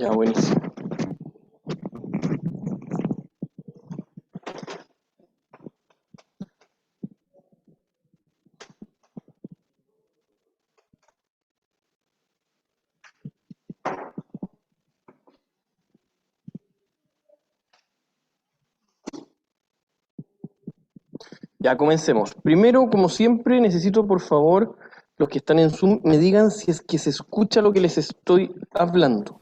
Ya, buenísimo. Ya, comencemos. Primero, como siempre, necesito, por favor, los que están en Zoom, me digan si es que se escucha lo que les estoy hablando.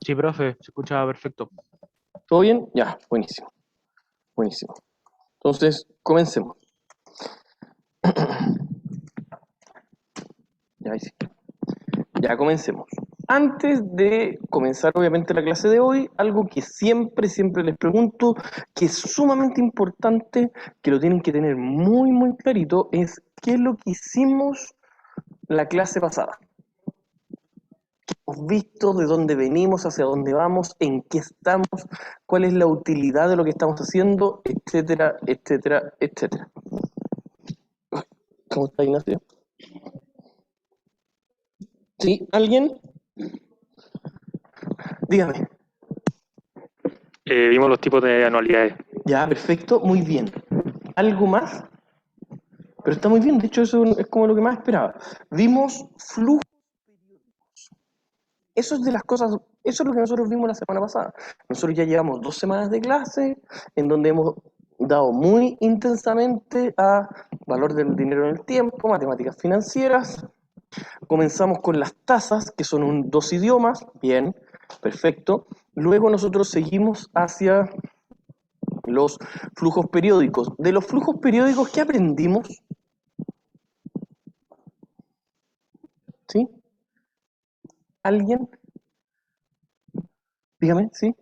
Sí, profe, se escucha perfecto. ¿Todo bien? Ya, buenísimo. Buenísimo. Entonces, comencemos. Ya, ahí sí. Ya, comencemos. Antes de comenzar, obviamente, la clase de hoy, algo que siempre les pregunto, que es sumamente importante, que lo tienen que tener muy clarito, es qué es lo que hicimos la clase pasada. ¿Qué hemos visto? ¿De dónde venimos? ¿Hacia dónde vamos? ¿En qué estamos? ¿Cuál es la utilidad de lo que estamos haciendo? Etcétera, etcétera, etcétera. ¿Cómo está, Ignacio? ¿Sí? ¿Alguien? Dígame. Vimos los tipos de anualidades. Ya, perfecto, muy bien. ¿Algo más? Pero está muy bien, de hecho eso es como lo que más esperaba. Vimos flujos periódicos. Eso es de las cosas, eso es lo que nosotros vimos la semana pasada. Nosotros ya llevamos 2 semanas de clase en donde hemos dado muy intensamente a valor del dinero en el tiempo, matemáticas financieras. Comenzamos con las tasas, que son 2 idiomas, bien, perfecto. Luego nosotros seguimos hacia los flujos periódicos. De los flujos periódicos, ¿qué aprendimos? ¿Sí? ¿Alguien? Dígame, ¿sí?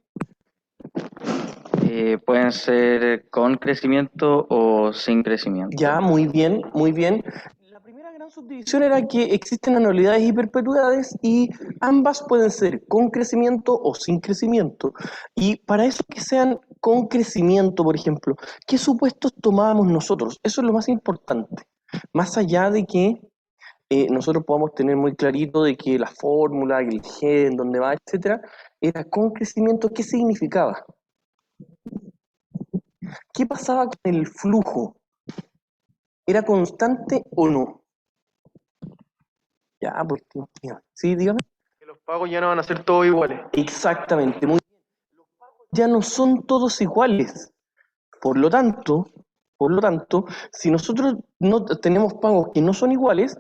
Pueden ser con crecimiento o sin crecimiento. Ya, muy bien, muy bien. La primera gran subdivisión era que existen anualidades y perpetuidades y ambas pueden ser con crecimiento o sin crecimiento. Y para eso que sean con crecimiento, por ejemplo, ¿qué supuestos tomábamos nosotros? Eso es lo más importante. Más allá de que nosotros podamos tener muy clarito de que la fórmula, el gen, dónde va, etcétera, era con crecimiento, ¿qué significaba? ¿Qué pasaba con el flujo? ¿Era constante o no? Ya, pues, sí, dígame. Que los pagos ya no van a ser todos iguales. Exactamente, muy bien. Los pagos ya no son todos iguales. Por lo tanto, si nosotros no tenemos pagos que no son iguales,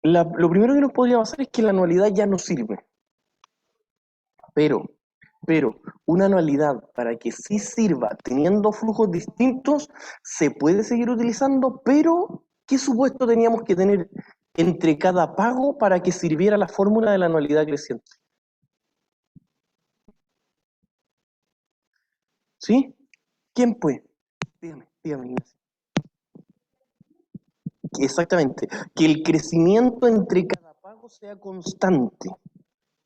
lo primero que nos podría pasar es que la anualidad ya no sirve. Pero, una anualidad para que sí sirva teniendo flujos distintos, se puede seguir utilizando, pero ¿qué supuesto teníamos que tener entre cada pago para que sirviera la fórmula de la anualidad creciente? ¿Sí? ¿Quién fue? Dígame, Ignacio. Exactamente, que el crecimiento entre cada pago sea constante.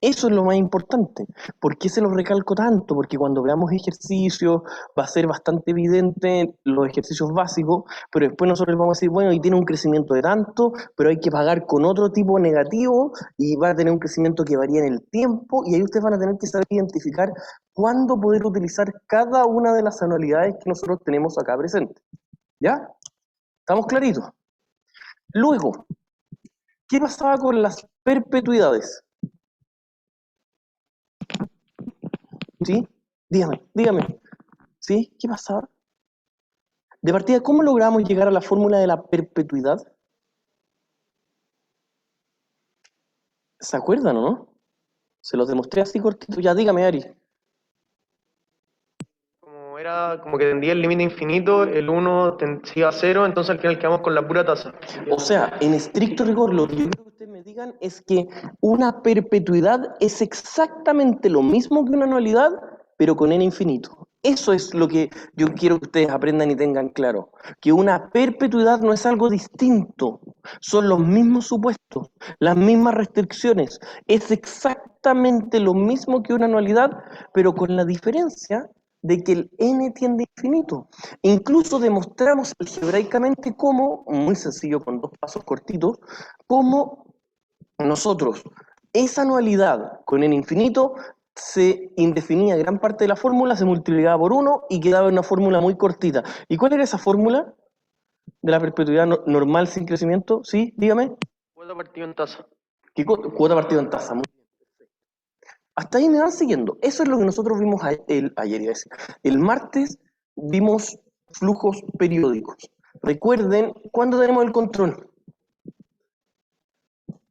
Eso es lo más importante. ¿Por qué se lo recalco tanto? Porque cuando veamos ejercicios va a ser bastante evidente los ejercicios básicos, pero después nosotros vamos a decir, bueno, y tiene un crecimiento de tanto, pero hay que pagar con otro tipo negativo y va a tener un crecimiento que varía en el tiempo y ahí ustedes van a tener que saber identificar cuándo poder utilizar cada una de las anualidades que nosotros tenemos acá presentes. ¿Ya? ¿Estamos claritos? Luego, ¿qué pasaba con las perpetuidades? ¿Sí? Dígame. ¿Sí? ¿Qué pasaba? De partida, ¿cómo logramos llegar a la fórmula de la perpetuidad? ¿Se acuerdan o no? Se los demostré así cortito. Ya, dígame, Ari. Como era, como que tendía el límite infinito, el 1 se iba a 0, entonces al final quedamos con la pura tasa. O sea, en estricto rigor, lo que yo quiero que ustedes me digan es que una perpetuidad es exactamente lo mismo que una anualidad, pero con n infinito. Eso es lo que yo quiero que ustedes aprendan y tengan claro. Que una perpetuidad no es algo distinto. Son los mismos supuestos, las mismas restricciones. Es exactamente lo mismo que una anualidad, pero con la diferencia de que el n tiende a infinito. Incluso demostramos algebraicamente cómo, muy sencillo con 2 pasos cortitos, cómo nosotros esa anualidad con n infinito se indefinía gran parte de la fórmula, se multiplicaba por 1 y quedaba una fórmula muy cortita. ¿Y cuál era esa fórmula de la perpetuidad normal sin crecimiento? Sí, dígame. Cuota partido en tasa. ¿Qué cuota partido en tasa? Muy bien. Hasta ahí me van siguiendo. Eso es lo que nosotros vimos ayer, el martes vimos flujos periódicos. Recuerden, ¿cuándo tenemos el control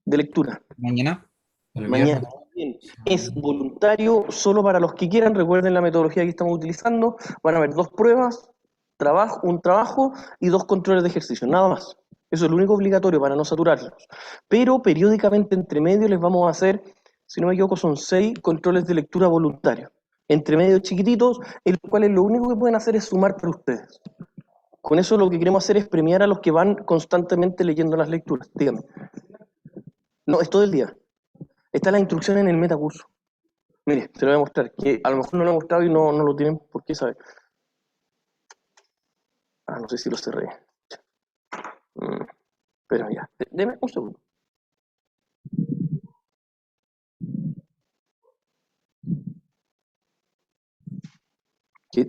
de lectura? Mañana. El Mañana. viernes. Bien. Es voluntario solo para los que quieran. Recuerden la metodología que estamos utilizando. Van a haber 2 pruebas, un trabajo y 2 controles de ejercicio, nada más. Eso es lo único obligatorio para no saturarlos. Pero periódicamente entre medio les vamos a hacer, si no me equivoco, son 6 controles de lectura voluntarios. Entre medio chiquititos, en los cuales lo único que pueden hacer es sumar para ustedes. Con eso lo que queremos hacer es premiar a los que van constantemente leyendo las lecturas. Dígame. No, es todo el día. Está la instrucción en el metacurso. Mire, se lo voy a mostrar, que a lo mejor no lo he mostrado y no lo tienen por qué saber. Ah, no sé si lo cerré. Pero ya, deme un segundo. Yo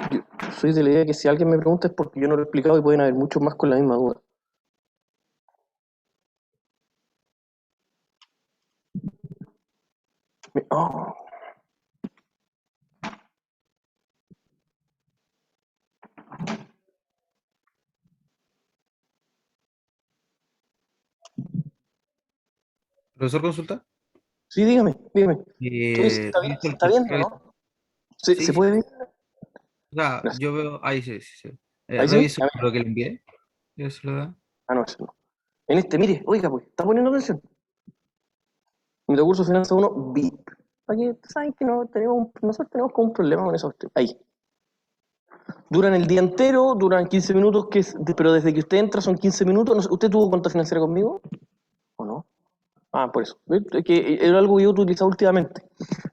soy de la idea que si alguien me pregunta es porque yo no lo he explicado y pueden haber muchos más con la misma duda. Oh. ¿Profesor consulta? Sí, dígame. Se está viendo, ¿no? ¿Se sí. puede ver? O sea, Gracias. yo veo, ahí sí. ¿Ahí sí? Reviso lo que le envié. Yo se lo da. Ah, no, ese no. En este, mire, oiga, pues, ¿está poniendo atención? Metacurso Finanza 1, VIP. Aquí, ¿saben que nosotros tenemos como un problema con eso? Ahí. Duran el día entero, duran 15 minutos, pero desde que usted entra son 15 minutos. No sé, ¿usted tuvo cuenta financiera conmigo? ¿O no? Ah, por eso. Es que era algo que yo utilizaba últimamente.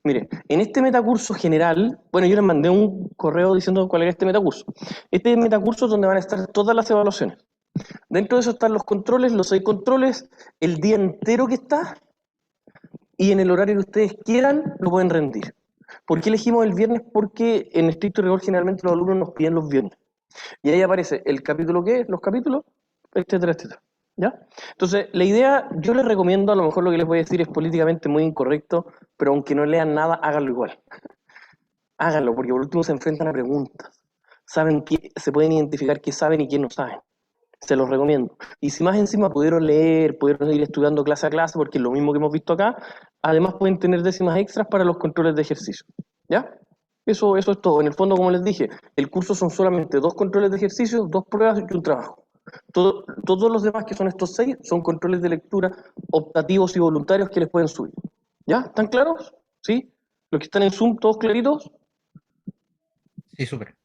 Mire, en este metacurso general, bueno, yo les mandé un correo diciendo cuál era este metacurso. Este metacurso es donde van a estar todas las evaluaciones. Dentro de eso están los controles, los 6 controles, el día entero que está, y en el horario que ustedes quieran lo pueden rendir. ¿Por qué elegimos el viernes? Porque en estricto rigor generalmente los alumnos nos piden los viernes. Y ahí aparece el capítulo que es, los capítulos, etcétera, etcétera. ¿Ya? Entonces, la idea, yo les recomiendo, a lo mejor lo que les voy a decir es políticamente muy incorrecto, pero aunque no lean nada, háganlo igual. Háganlo, porque por último se enfrentan a preguntas. Saben que, se pueden identificar qué saben y qué no saben. Se los recomiendo. Y si más encima pudieron leer, pudieron ir estudiando clase a clase, porque es lo mismo que hemos visto acá, además pueden tener décimas extras para los controles de ejercicio. ¿Ya? Eso es todo. En el fondo, como les dije, el curso son solamente 2 controles de ejercicio, 2 pruebas y un trabajo. Todos los demás, que son estos 6, son controles de lectura optativos y voluntarios que les pueden subir. ¿Ya? ¿Están claros? ¿Sí? ¿Los que están en Zoom, todos claritos? Sí, súper.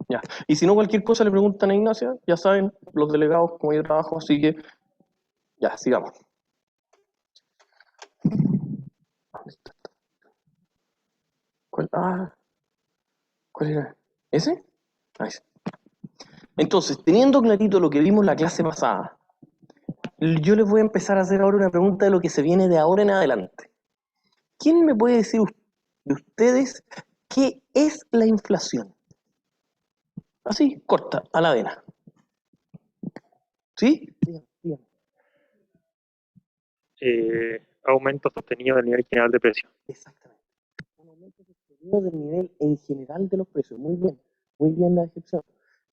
Ya. Y si no, cualquier cosa le preguntan a Ignacia, ya saben, los delegados, como yo trabajo, así que ya, sigamos. ¿Cuál era? ¿Ese? Ahí sí. Entonces, teniendo clarito lo que vimos la clase pasada, yo les voy a empezar a hacer ahora una pregunta de lo que se viene de ahora en adelante. ¿Quién me puede decir de ustedes qué es la inflación? Así, corta, a la vena. ¿Sí? Dígame. Aumento sostenido del nivel general de precios. Exactamente. Un aumento sostenido del nivel en general de los precios. Muy bien la descripción.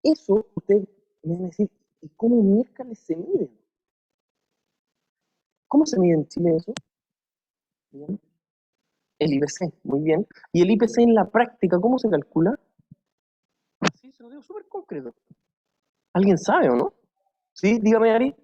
Eso, ustedes me van a decir, ¿y cómo miércoles se mide? ¿Cómo se mide en Chile eso? Bien. El IPC, muy bien. ¿Y el IPC en la práctica, cómo se calcula? Así se lo digo súper concreto. ¿Alguien sabe o no? Sí, dígame, Ari.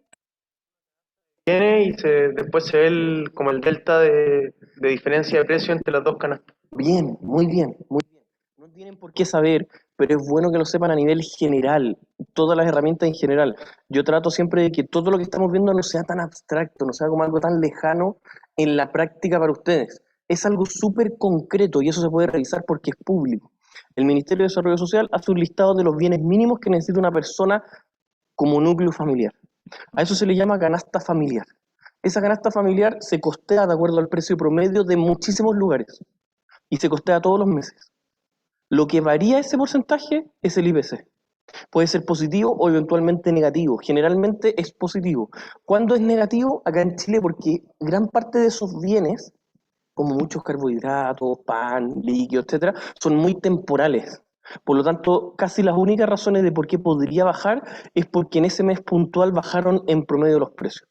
Viene y después se ve como el delta de diferencia de precio entre las dos canastas. Bien, muy bien, muy bien. No tienen por qué saber, pero es bueno que lo sepan a nivel general, todas las herramientas en general. Yo trato siempre de que todo lo que estamos viendo no sea tan abstracto, no sea como algo tan lejano en la práctica para ustedes. Es algo súper concreto y eso se puede revisar porque es público. El Ministerio de Desarrollo Social hace un listado de los bienes mínimos que necesita una persona como núcleo familiar. A eso se le llama canasta familiar. Esa canasta familiar se costea de acuerdo al precio promedio de muchísimos lugares. y se costea todos los meses. Lo que varía ese porcentaje es el IPC. Puede ser positivo o eventualmente negativo. Generalmente es positivo. ¿Cuándo es negativo? Acá en Chile, porque gran parte de esos bienes, como muchos carbohidratos, pan, líquido, etcétera, son muy temporales. Por lo tanto, casi las únicas razones de por qué podría bajar es porque en ese mes puntual bajaron en promedio los precios.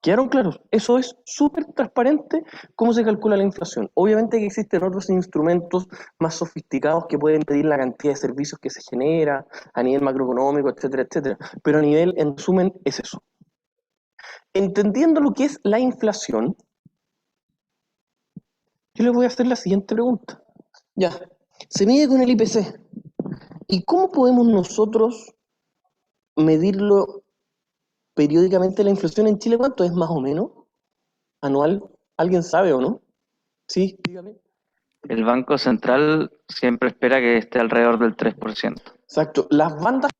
¿Quedaron claros? Eso es súper transparente cómo se calcula la inflación. Obviamente que existen otros instrumentos más sofisticados que pueden medir la cantidad de servicios que se genera a nivel macroeconómico, etcétera, etcétera. Pero a nivel, en resumen, es eso. Entendiendo lo que es la inflación, yo les voy a hacer la siguiente pregunta. Ya, se mide con el IPC. ¿Y cómo podemos nosotros medirlo periódicamente la inflación en Chile? ¿Cuánto es más o menos anual? ¿Alguien sabe o no? Sí, dígame. El Banco Central siempre espera que esté alrededor del 3%. Exacto. Las bandas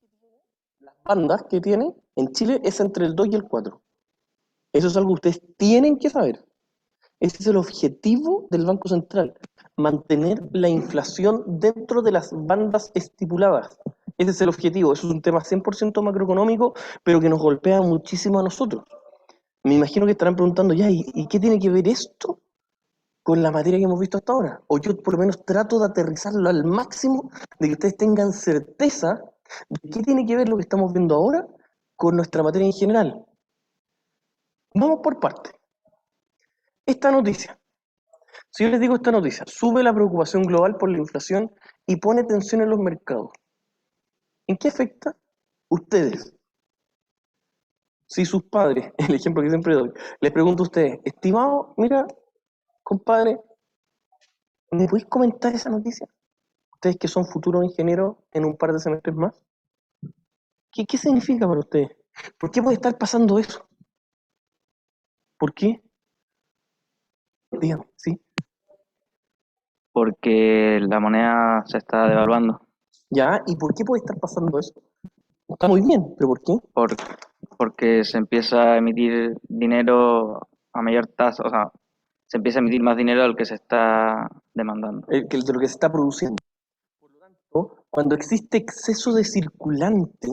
que tiene en Chile es entre el 2 y el 4. Eso es algo que ustedes tienen que saber. Ese es el objetivo del Banco Central, mantener la inflación dentro de las bandas estipuladas. Ese es el objetivo. Eso es un tema 100% macroeconómico, pero que nos golpea muchísimo a nosotros. Me imagino que estarán preguntando, ya, ¿y qué tiene que ver esto con la materia que hemos visto hasta ahora? O yo por lo menos trato de aterrizarlo al máximo, de que ustedes tengan certeza de qué tiene que ver lo que estamos viendo ahora con nuestra materia en general. Vamos por partes. Esta noticia, si yo les digo esta noticia, sube la preocupación global por la inflación y pone tensión en los mercados. ¿En qué afecta? Ustedes. Si sus padres, el ejemplo que siempre doy, les pregunto a ustedes, estimado, mira, compadre, ¿me podéis comentar esa noticia? Ustedes que son futuros ingenieros en un par de semestres más. ¿Qué significa para ustedes? ¿Por qué puede estar pasando eso? ¿Por qué? Dígame, ¿sí? Porque la moneda se está devaluando. ¿Ya? ¿Y por qué puede estar pasando eso? Está muy bien, pero ¿por qué? Por- Porque se empieza a emitir dinero a mayor tasa, o sea, se empieza a emitir más dinero del que se está demandando. De lo que se está produciendo. Por lo tanto, cuando existe exceso de circulante,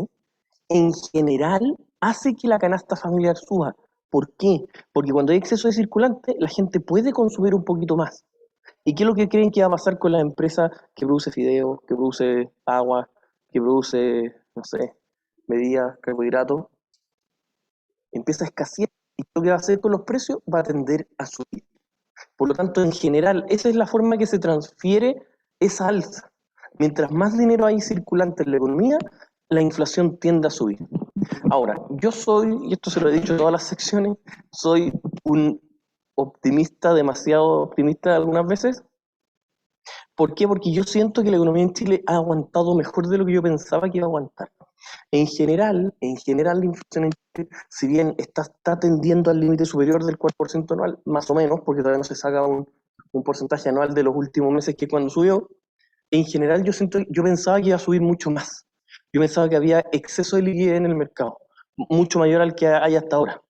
en general hace que la canasta familiar suba. ¿Por qué? Porque cuando hay exceso de circulante, la gente puede consumir un poquito más. ¿Y qué es lo que creen que va a pasar con la empresa que produce fideos, que produce agua, que produce, no sé, bebidas, carbohidratos? Empieza a escasear y lo que va a hacer con los precios va a tender a subir. Por lo tanto, en general, esa es la forma que se transfiere esa alza. Mientras más dinero hay circulante en la economía, la inflación tiende a subir. Ahora, yo soy, y esto se lo he dicho en todas las secciones, soy un optimista, demasiado optimista algunas veces. ¿Por qué? Porque yo siento que la economía en Chile ha aguantado mejor de lo que yo pensaba que iba a aguantar. En general la inflación en Chile, si bien está tendiendo al límite superior del 4% anual, más o menos, porque todavía no se saca un porcentaje anual de los últimos meses que cuando subió, en general yo pensaba que iba a subir mucho más. Yo pensaba que había exceso de liquidez en el mercado, mucho mayor al que hay hasta ahora.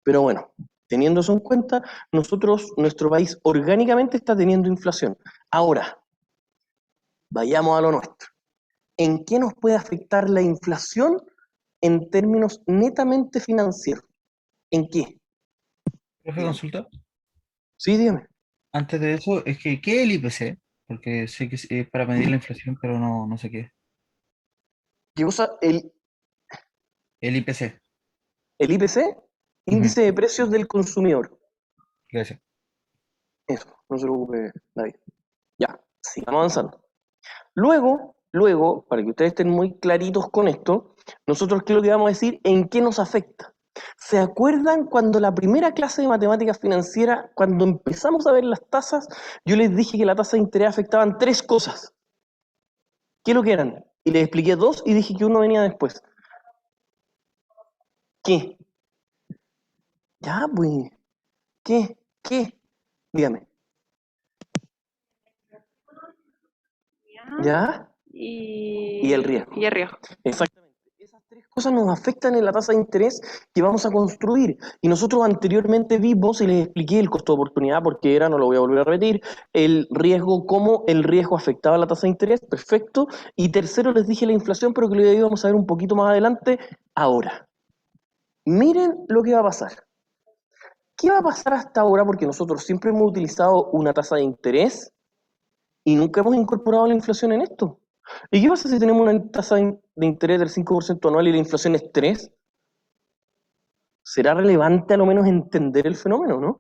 Pero bueno, teniendo eso en cuenta, nuestro país orgánicamente está teniendo inflación. Ahora, vayamos a lo nuestro. ¿En qué nos puede afectar la inflación en términos netamente financieros? ¿En qué? Profe, Dígame. consulta. Sí, dígame. Antes de eso, es que, ¿qué es el IPC? Porque sé que es para medir la inflación, pero no sé qué es. ¿Qué cosa? El IPC. El IPC, Ujú, índice de precios del consumidor. gracias. Eso, no se preocupe, David. Ya, sigamos avanzando. Luego, para que ustedes estén muy claritos con esto, nosotros qué es lo que vamos a decir, en qué nos afecta. ¿Se acuerdan cuando la primera clase de matemáticas financieras, cuando empezamos a ver las tasas, yo les dije que la tasa de interés afectaban tres cosas? ¿Qué es lo que eran? Y les expliqué dos y dije que uno venía después. ¿Qué? Ya, pues. ¿Qué? ¿Qué? Dígame. ¿Ya? Y el riesgo. Y el riesgo. Exactamente. Esas tres cosas nos afectan en la tasa de interés que vamos a construir. Y nosotros anteriormente vimos, y les expliqué el costo de oportunidad, porque era, no lo voy a volver a repetir, el riesgo, cómo el riesgo afectaba la tasa de interés, perfecto. Y tercero, les dije la inflación, pero que lo íbamos a ver un poquito más adelante, ahora. Miren lo que va a pasar. ¿Qué va a pasar hasta ahora? Porque nosotros siempre hemos utilizado una tasa de interés y nunca hemos incorporado la inflación en esto. ¿Y qué pasa si tenemos una tasa de interés del 5% anual y la inflación es 3? ¿Será relevante a lo menos entender el fenómeno, no?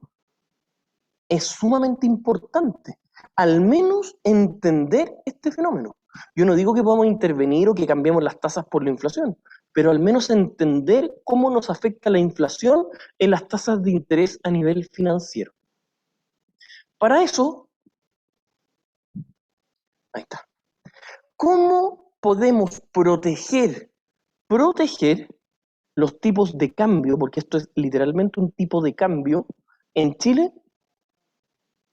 Es sumamente importante, al menos entender este fenómeno. Yo no digo que podamos intervenir o que cambiemos las tasas por la inflación, pero al menos entender cómo nos afecta la inflación en las tasas de interés a nivel financiero. Para eso, ahí está. ¿Cómo podemos proteger los tipos de cambio, porque esto es literalmente un tipo de cambio en Chile,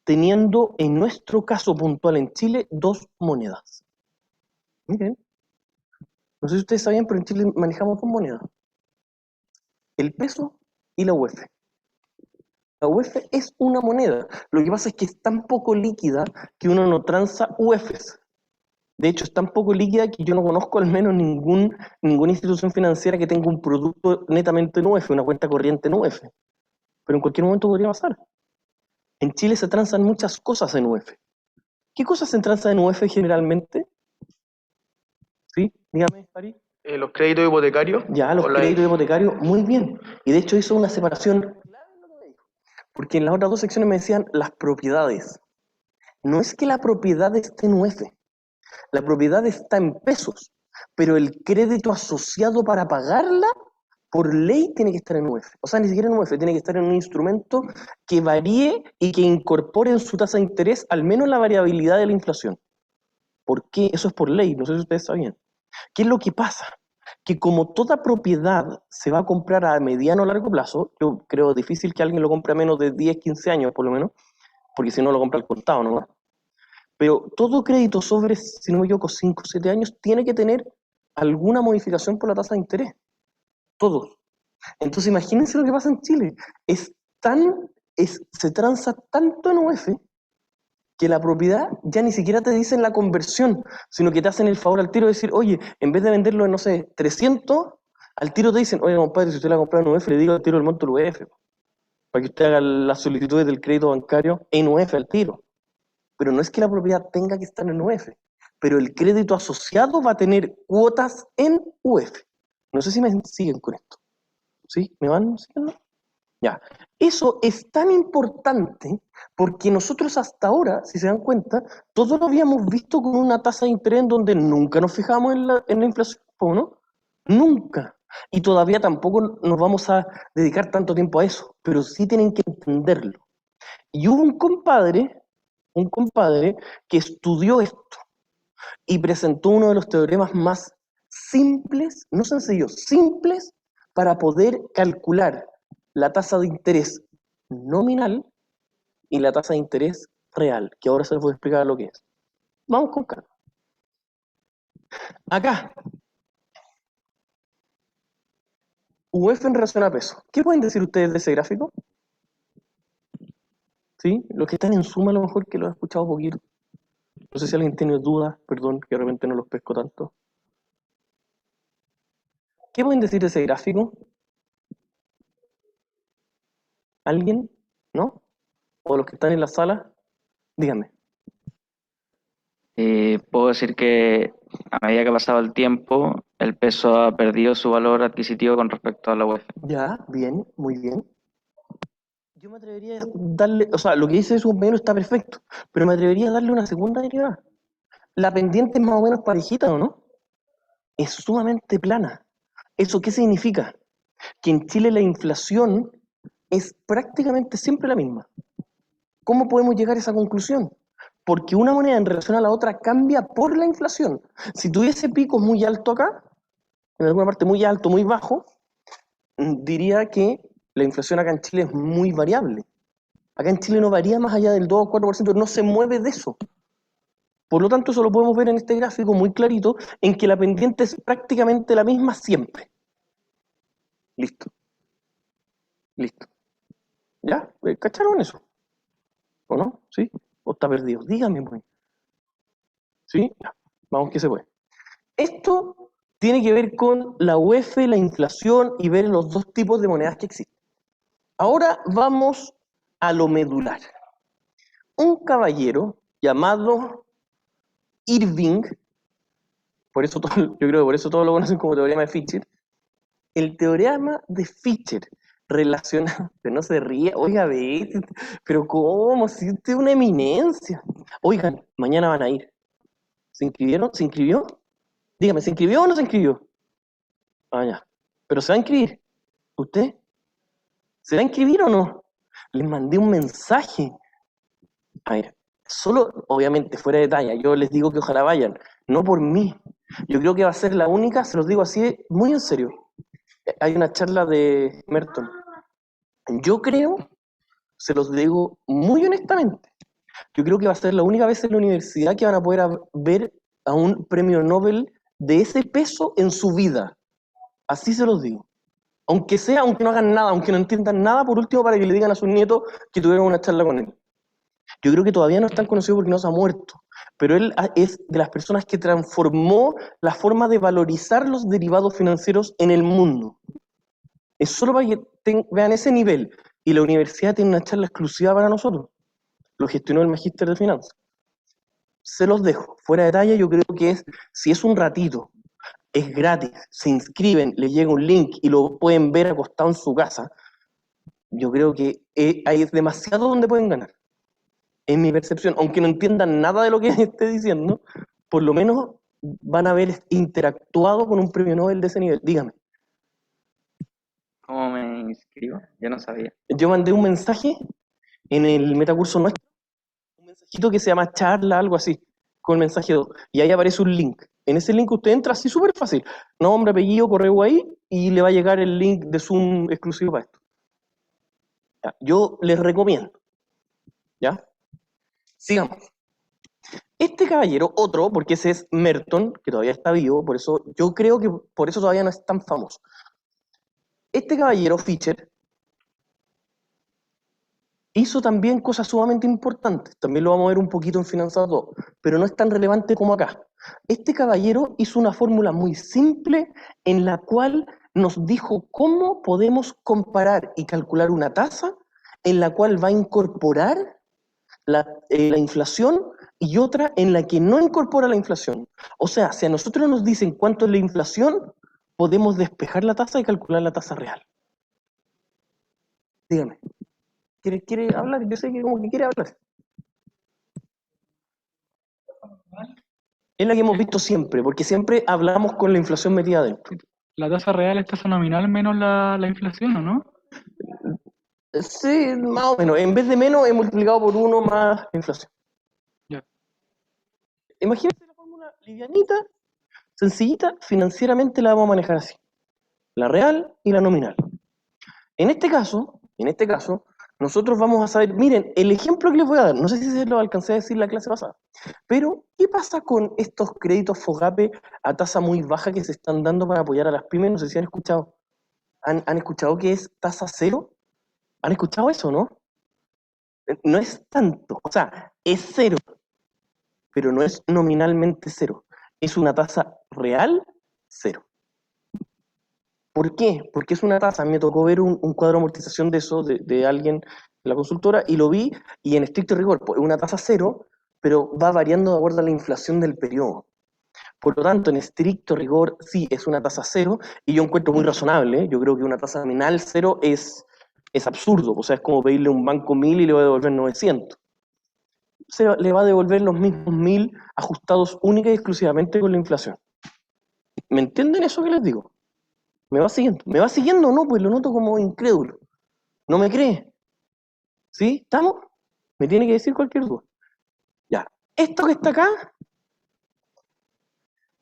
teniendo en nuestro caso puntual en Chile dos monedas? Miren, no sé si ustedes sabían, pero en Chile manejamos dos monedas, el peso y la UF. La UF es una moneda, lo que pasa es que es tan poco líquida que uno no transa UFs. De hecho, es tan poco líquida que yo no conozco al menos ninguna institución financiera que tenga un producto netamente en UF, una cuenta corriente en UF. Pero en cualquier momento podría pasar. En Chile se transan muchas cosas en UF. ¿Qué cosas se transan en UF generalmente? ¿Sí? Dígame, Ari. Los créditos hipotecarios. Ya, los o la- créditos hipotecarios, muy bien. Y de hecho hizo una separación, porque en las otras dos secciones me decían las propiedades. No es que la propiedad esté en UF, la propiedad está en pesos, pero el crédito asociado para pagarla, por ley, tiene que estar en UF. O sea, ni siquiera en UF, tiene que estar en un instrumento que varíe y que incorpore en su tasa de interés al menos la variabilidad de la inflación. ¿Por qué? Eso es por ley, no sé si ustedes sabían. ¿Qué es lo que pasa? Que como toda propiedad se va a comprar a mediano o largo plazo, yo creo difícil que alguien lo compre a menos de 10, 15 años por lo menos, porque si no lo compra al contado nomás. Pero todo crédito sobre, si no me equivoco, 5 o 7 años tiene que tener alguna modificación por la tasa de interés. Todos. Entonces imagínense lo que pasa en Chile. Se transa tanto en UF que la propiedad ya ni siquiera te dicen la conversión, sino que te hacen el favor al tiro de decir, oye, en vez de venderlo en, no sé, 300, al tiro te dicen, oye, compadre, si usted la compra en UF, le digo al tiro el monto del UF, para que usted haga las solicitudes del crédito bancario en UF al tiro. Pero no es que la propiedad tenga que estar en UF, pero el crédito asociado va a tener cuotas en UF. No sé si me siguen con esto. ¿Sí? ¿Me van siguiendo? Ya. Eso es tan importante porque nosotros hasta ahora, si se dan cuenta, todo lo habíamos visto con una tasa de interés en donde nunca nos fijamos en la inflación, ¿no? Nunca. Y todavía tampoco nos vamos a dedicar tanto tiempo a eso, pero sí tienen que entenderlo. Y hubo un compadre que estudió esto y presentó uno de los teoremas más simples, no sencillos, simples, para poder calcular la tasa de interés nominal y la tasa de interés real, que ahora se les voy a explicar lo que es. Vamos con calma. Acá, UF en relación a peso. ¿Qué pueden decir ustedes de ese gráfico? ¿Sí? Los que están en suma a lo mejor que lo han escuchado un poquito. No sé si alguien tiene dudas, perdón, que de repente no los pesco tanto. ¿Qué pueden decir de ese gráfico? ¿Alguien? ¿No? ¿O los que están en la sala? Díganme. Puedo decir que a medida que ha pasado el tiempo, el peso ha perdido su valor adquisitivo con respecto a la UEF. Ya, bien, muy bien. Yo me atrevería a darle, o sea, lo que dice su menos está perfecto, pero me atrevería a darle una segunda derivada. La pendiente es más o menos parejita, ¿o no? Es sumamente plana. ¿Eso qué significa? Que en Chile la inflación es prácticamente siempre la misma. ¿Cómo podemos llegar a esa conclusión? Porque una moneda en relación a la otra cambia por la inflación. Si tuviese picos muy alto acá, en alguna parte muy alto, muy bajo, diría que la inflación acá en Chile es muy variable. Acá en Chile no varía más allá del 2 o 4%, no se mueve de eso. Por lo tanto, eso lo podemos ver en este gráfico muy clarito, en que la pendiente es prácticamente la misma siempre. Listo. Listo. ¿Ya? ¿Cacharon eso? ¿O no? ¿Sí? ¿O está perdido? Dígame, pues. ¿Sí? Ya. Vamos que se puede. Esto tiene que ver con la UEF, la inflación y ver los dos tipos de monedas que existen. Ahora vamos a lo medular. Un caballero llamado Irving, por eso yo creo que por eso todos lo conocen como teorema de Fischer. El teorema de Fischer relaciona, pero no se ríe, oiga, ve, pero ¿cómo? Si usted es una eminencia. Oigan, mañana van a ir. ¿Se inscribieron? ¿Se inscribió? Dígame, ¿se inscribió o no se inscribió? Ah, ya. ¿Pero se va a inscribir? ¿Usted? ¿Se va a inscribir o no? Les mandé un mensaje. A ver, solo, obviamente, fuera de talla, yo les digo que ojalá vayan, no por mí. Yo creo que va a ser la única, se los digo así, muy en serio. Hay una charla de Merton. Yo creo, se los digo muy honestamente, yo creo que va a ser la única vez en la universidad que van a poder ver a un premio Nobel de ese peso en su vida. Así se los digo. Aunque sea, aunque no hagan nada, aunque no entiendan nada, por último, para que le digan a sus nietos que tuvieron una charla con él. Yo creo que todavía no es tan conocido porque no se ha muerto, pero él es de las personas que transformó la forma de valorizar los derivados financieros en el mundo. Es solo para que vean ese nivel. Y la universidad tiene una charla exclusiva para nosotros. Lo gestionó el Magíster de Finanzas. Se los dejo. Fuera de talla, yo creo que si es un ratito, es gratis, se inscriben, les llega un link y lo pueden ver acostado en su casa, yo creo que hay demasiado donde pueden ganar. En mi percepción, aunque no entiendan nada de lo que esté diciendo, por lo menos van a haber interactuado con un premio Nobel de ese nivel. Dígame. ¿Cómo me inscribo? Yo no sabía. Yo mandé un mensaje en el metacurso nuestro, un mensajito que se llama charla, algo así, con el mensaje 2, y ahí aparece un link. En ese link usted entra así súper fácil, nombre, apellido, correo ahí, y le va a llegar el link de Zoom exclusivo para esto. Ya, yo les recomiendo. ¿Ya? Sigamos. Este caballero, otro, porque ese es Merton, que todavía está vivo, por eso yo creo que por eso todavía no es tan famoso. Este caballero, Fischer, hizo también cosas sumamente importantes. También lo vamos a ver un poquito en Finanzas 2, pero no es tan relevante como acá. Este caballero hizo una fórmula muy simple en la cual nos dijo cómo podemos comparar y calcular una tasa en la cual va a incorporar la inflación y otra en la que no incorpora la inflación. O sea, si a nosotros nos dicen cuánto es la inflación, podemos despejar la tasa y calcular la tasa real. Dígame. ¿Quiere hablar? Yo sé que como que quiere hablar. Es la que hemos visto siempre, porque siempre hablamos con la inflación metida adentro. La tasa real es tasa nominal menos la inflación, ¿o no? Sí, más o menos. En vez de menos, he multiplicado por 1 más la inflación. Ya. Imagínate la fórmula livianita, sencillita, financieramente la vamos a manejar así. La real y la nominal. En este caso, nosotros vamos a saber, miren, el ejemplo que les voy a dar, no sé si se lo alcancé a decir la clase pasada, pero ¿qué pasa con estos créditos FOGAPE a tasa muy baja que se están dando para apoyar a las pymes? No sé si han escuchado. ¿Han escuchado que es tasa cero? ¿Han escuchado eso, no? No es tanto, o sea, es cero, pero no es nominalmente cero. Es una tasa real cero. ¿Por qué? Porque es una tasa. Me tocó ver un cuadro de amortización de eso, de alguien de la consultora, y lo vi, y en estricto rigor, pues, es una tasa cero, pero va variando de acuerdo a la inflación del periodo. Por lo tanto, en estricto rigor, sí, es una tasa cero, y yo encuentro muy razonable. Yo creo que una tasa nominal cero es absurdo. O sea, es como pedirle a un banco 1000 y le va a devolver 900. Le va a devolver los mismos 1000 ajustados única y exclusivamente con la inflación. ¿Me entienden eso que les digo? ¿Me va siguiendo? ¿Me va siguiendo o no? Pues lo noto como incrédulo. ¿No me cree? ¿Sí? ¿Estamos? Me tiene que decir cualquier duda. Ya. Esto que está acá,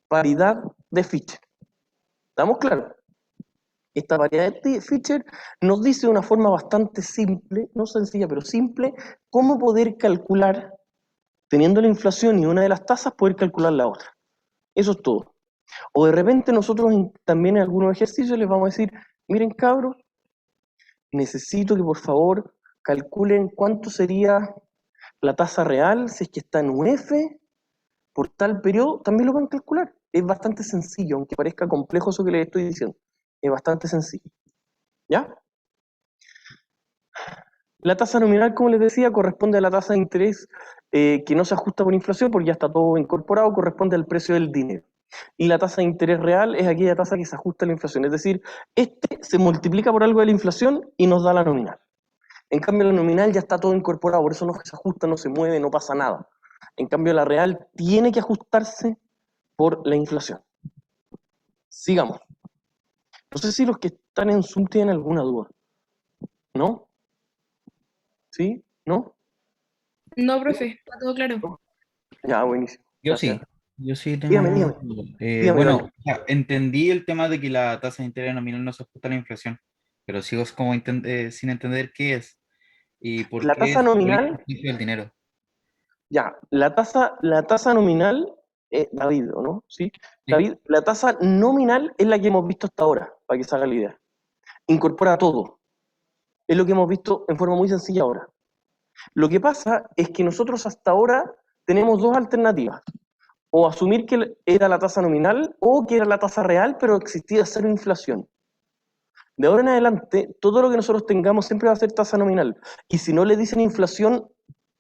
paridad de Fischer. ¿Estamos claros? Esta paridad de Fischer nos dice de una forma bastante simple, no sencilla, pero simple, cómo poder calcular teniendo la inflación y una de las tasas, poder calcular la otra. Eso es todo. O de repente nosotros también en algunos ejercicios les vamos a decir, miren cabros, necesito que por favor calculen cuánto sería la tasa real, si es que está en UF, por tal periodo, también lo pueden calcular. Es bastante sencillo, aunque parezca complejo eso que les estoy diciendo. Es bastante sencillo. ¿Ya? La tasa nominal, como les decía, corresponde a la tasa de interés que no se ajusta por inflación, porque ya está todo incorporado, corresponde al precio del dinero. Y la tasa de interés real es aquella tasa que se ajusta a la inflación. Es decir, este se multiplica por algo de la inflación y nos da la nominal. En cambio, la nominal ya está todo incorporado, por eso no se ajusta, no se mueve, no pasa nada. En cambio, la real tiene que ajustarse por la inflación. Sigamos. No sé si los que están en Zoom tienen alguna duda. ¿No? ¿Sí? ¿No? No, profe, está todo claro. Ya, buenísimo. Yo Gracias. sí, yo sí tengo Dígame, algunas dígame. dudas. Dígame, Bueno, Gabriel. o sea, entendí el tema de que la tasa de interés nominal no se ajusta a la inflación, pero sigo como sin entender qué es y por La qué tasa se publica el nominal, precio del dinero. ya, la tasa nominal, David, ¿o no? ¿Sí? Sí. David, la tasa nominal es la que hemos visto hasta ahora, para que se haga la idea. Incorpora todo. Es lo que hemos visto en forma muy sencilla ahora. Lo que pasa es que nosotros hasta ahora tenemos dos alternativas. O asumir que era la tasa nominal o que era la tasa real, pero existía cero inflación. De ahora en adelante, todo lo que nosotros tengamos siempre va a ser tasa nominal. Y si no le dicen inflación,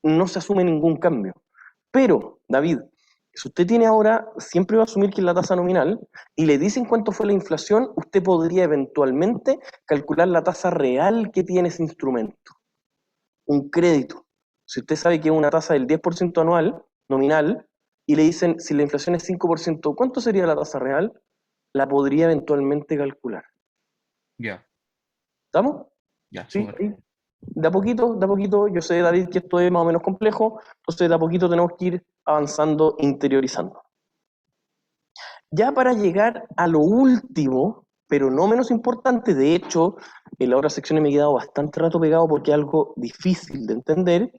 no se asume ningún cambio. Pero, David, si usted tiene ahora, siempre va a asumir que es la tasa nominal, y le dicen cuánto fue la inflación, usted podría eventualmente calcular la tasa real que tiene ese instrumento. Un crédito. Si usted sabe que es una tasa del 10% anual, nominal, y le dicen, si la inflación es 5%, ¿cuánto sería la tasa real? La podría eventualmente calcular. Ya, ¿Estamos? ya, ¿Sí? súper. ¿Sí? De a poquito, yo sé, David, que esto es más o menos complejo, entonces de a poquito tenemos que ir avanzando, interiorizando. Ya para llegar a lo último, pero no menos importante, de hecho, en la otra sección me he quedado bastante rato pegado porque es algo difícil de entender,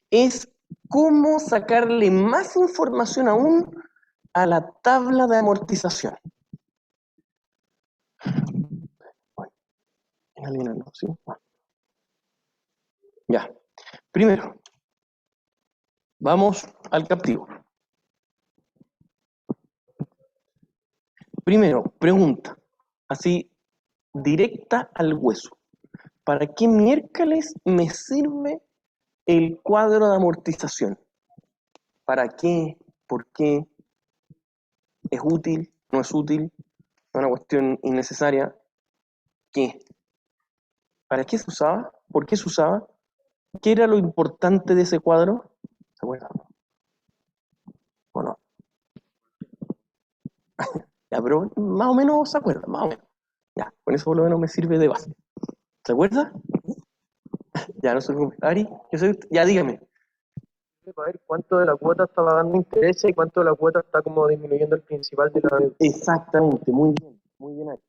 es cómo sacarle más información aún a la tabla de amortización. Bueno, en alguna no, ¿sí? Bueno. Ya. Primero, vamos al captivo. Primero, pregunta, así directa al hueso. ¿Para qué miércoles me sirve el cuadro de amortización? ¿Para qué? ¿Por qué? ¿Es útil? ¿No es útil? ¿Es una cuestión innecesaria? ¿Qué? ¿Para qué se usaba? ¿Por qué se usaba? ¿Qué era lo importante de ese cuadro? ¿Se acuerdan? ¿O no? Ya, pero más o menos se acuerdan, más o menos. Ya, con eso por lo menos me sirve de base. ¿Se acuerda? Ya, no se preocupe. Ari, ya dígame. Para ver cuánto de la cuota está pagando interés y cuánto de la cuota está como disminuyendo el principal de la deuda. Exactamente, muy bien ahí.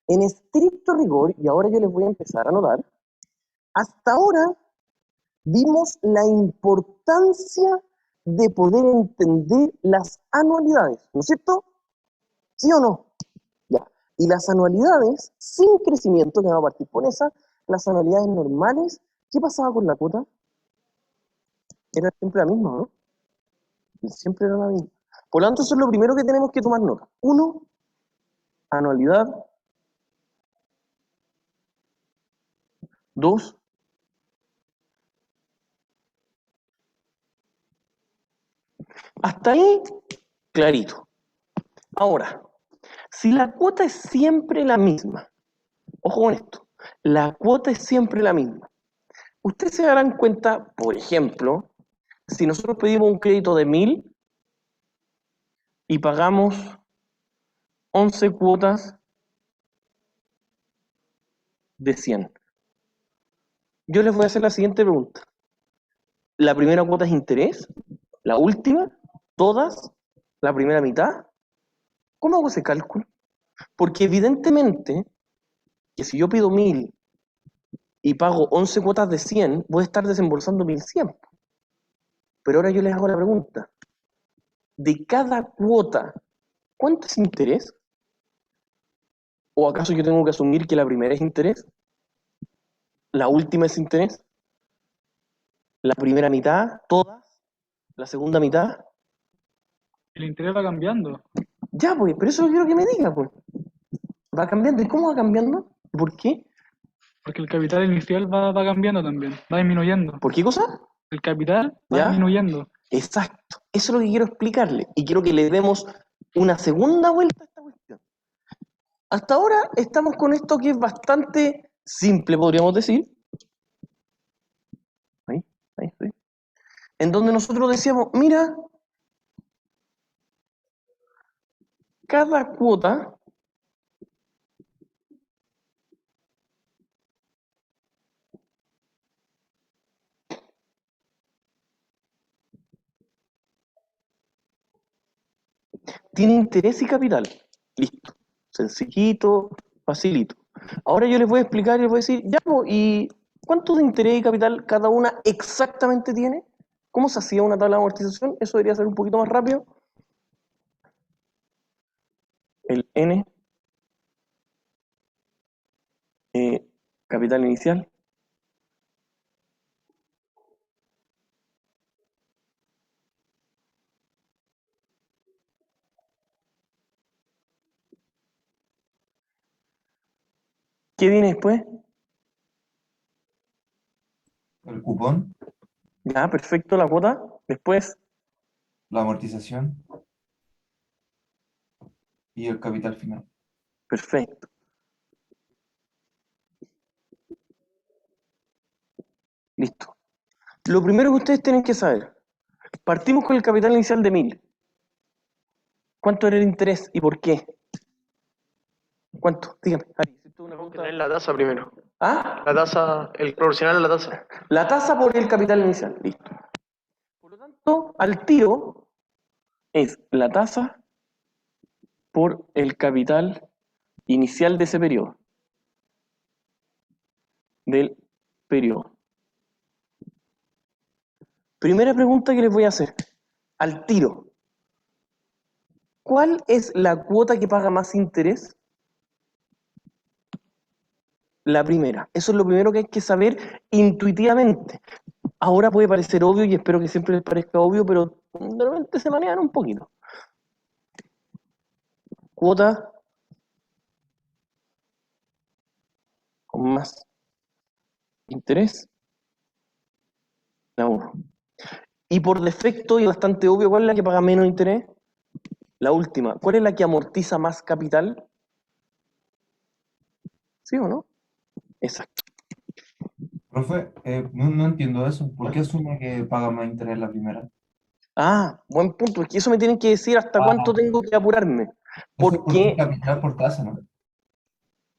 En estricto rigor, y ahora yo les voy a empezar a anotar, hasta ahora vimos la importancia de poder entender las anualidades, ¿no es cierto? ¿Sí o no? Ya. Y las anualidades sin crecimiento, que vamos a partir con esa, las anualidades normales, ¿qué pasaba con la cuota? Era siempre la misma, ¿no? Siempre era la misma. Por lo tanto, eso es lo primero que tenemos que tomar nota. Uno, anualidad. Dos, hasta ahí, clarito. Ahora, si la cuota es siempre la misma, ojo con esto, la cuota es siempre la misma. Ustedes se darán cuenta, por ejemplo, si nosotros pedimos un crédito de 1000 y pagamos 11 cuotas de 100. Yo les voy a hacer la siguiente pregunta. ¿La primera cuota es interés? ¿La última? ¿Todas? ¿La primera mitad? ¿Cómo hago ese cálculo? Porque evidentemente que si yo pido 1000 y pago 11 cuotas de 100, voy a estar desembolsando 1100. Pero ahora yo les hago la pregunta. De cada cuota, ¿cuánto es interés? ¿O acaso yo tengo que asumir que la primera es interés? ¿La última es interés? ¿La primera mitad? ¿Todas? ¿La segunda mitad? El interés va cambiando, Ya, pues, pero eso quiero que me diga, pues. Va cambiando. ¿Y cómo va cambiando? ¿Por qué? porque el capital inicial va cambiando también, va disminuyendo. ¿Por qué cosa? El capital va ¿Ya? disminuyendo. Exacto. Eso es lo que quiero explicarle. Y quiero que le demos una segunda vuelta a esta cuestión. Hasta ahora estamos con esto que es bastante simple, podríamos decir. Ahí estoy. En donde nosotros decíamos, mira, cada cuota tiene interés y capital. Listo. Sencillito, facilito. Ahora yo les voy a explicar y les voy a decir, ya, pues, ¿y cuánto de interés y capital cada una exactamente tiene? ¿Cómo se hacía una tabla de amortización? Eso debería ser un poquito más rápido. El N, capital inicial, ¿qué viene después? El cupón, Ya, perfecto, la cuota. Después, la amortización y el capital final. perfecto. Listo. Lo primero que ustedes tienen que saber, partimos con el capital inicial de 1000. ¿Cuánto era el interés y por qué? ¿Cuánto? Dígame. Ari, si esto es una Tenemos que pregunta- tener la tasa primero. ¿Ah? La tasa, el proporcional a la tasa. La tasa por el capital inicial. Listo. Por lo tanto, al tiro es la tasa por el capital inicial de ese periodo. Del periodo. Primera pregunta que les voy a hacer. Al tiro. ¿Cuál es la cuota que paga más interés? La primera. Eso es lo primero que hay que saber intuitivamente. Ahora puede parecer obvio y espero que siempre les parezca obvio, pero de repente se manejan un poquito. Cuota con más interés, la 1. Y por defecto, y bastante obvio, ¿cuál es la que paga menos interés? La última. ¿Cuál es la que amortiza más capital? ¿Sí o no? Exacto. Profe, no entiendo eso. ¿Por qué asume que paga más interés la primera? Ah, buen punto. Es que eso me tienen que decir hasta cuánto Ah, tengo que apurarme. eso es porque Porque, es capital por tasa, ¿no?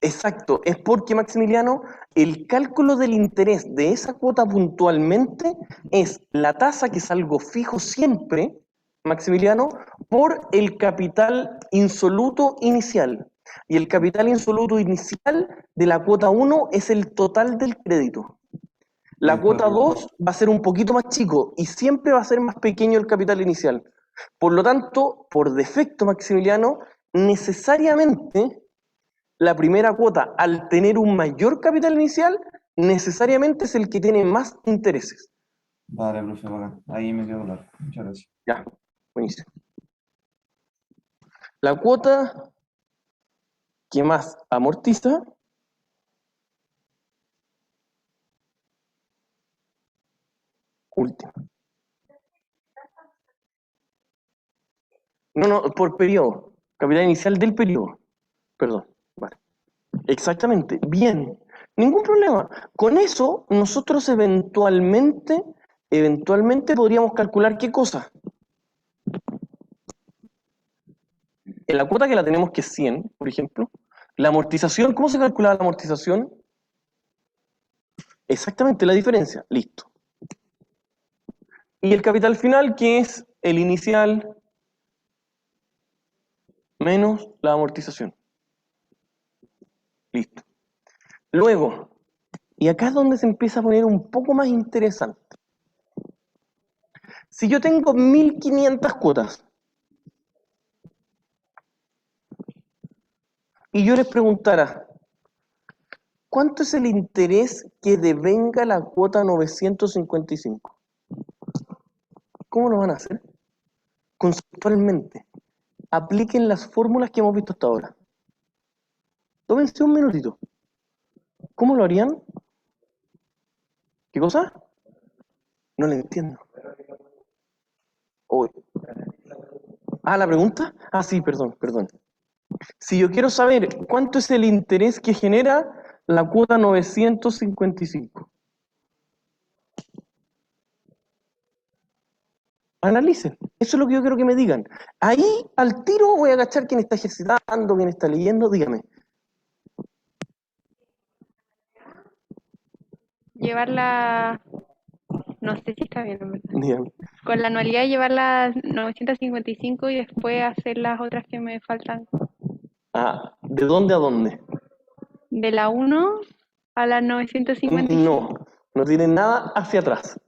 exacto, es porque, Maximiliano, el cálculo del interés de esa cuota puntualmente es la tasa, que es algo fijo siempre, Maximiliano, por el capital insoluto inicial. Y el capital insoluto inicial de la cuota 1 es el total del crédito. Y La después, cuota 2 va a ser un poquito más chico y siempre va a ser más pequeño el capital inicial. Por lo tanto, por defecto, Maximiliano, necesariamente la primera cuota, al tener un mayor capital inicial, necesariamente es el que tiene más intereses. vale, profe, bacán. Ahí me quedo claro. Muchas gracias. Ya, buenísimo. La cuota que más amortiza, última. No, por periodo. Capital inicial del periodo. Perdón. Vale. Exactamente. Bien. Ningún problema. Con eso, nosotros eventualmente podríamos calcular qué cosa. En la cuota que la tenemos, que es 100, por ejemplo, la amortización, ¿cómo se calcula la amortización? Exactamente la diferencia. Listo. Y el capital final, que es el inicial menos la amortización. Listo. Luego, y acá es donde se empieza a poner un poco más interesante. Si yo tengo 1.500 cuotas y yo les preguntara, ¿cuánto es el interés que devenga la cuota 955? ¿Cómo lo van a hacer? Conceptualmente. Apliquen las fórmulas que hemos visto hasta ahora. Tómense un minutito. ¿Cómo lo harían? ¿Qué cosa? No le entiendo. Oh. ¿La pregunta? Sí, perdón. Si yo quiero saber cuánto es el interés que genera la cuota 955. Analicen. Eso es lo que yo quiero que me digan. Ahí, al tiro, voy a agachar quién está ejercitando, quién está leyendo. Dígame. Llevarla, no sé si está bien, en verdad. Dígame. Con la anualidad llevarla a 955 y después hacer las otras que me faltan. ¿De dónde a dónde? De la 1 a la 955. No tiene nada hacia atrás.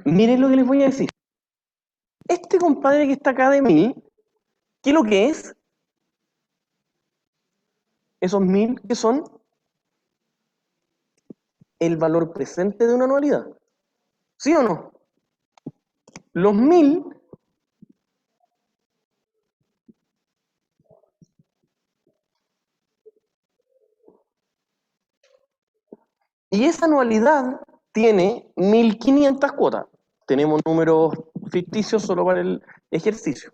Miren lo que les voy a decir. Este compadre que está acá de 1.000, ¿qué es lo que es? Esos 1.000, ¿qué son? El valor presente de una anualidad. ¿Sí o no? Los 1.000 y esa anualidad tiene 1.500 cuotas. Tenemos números ficticios solo para el ejercicio.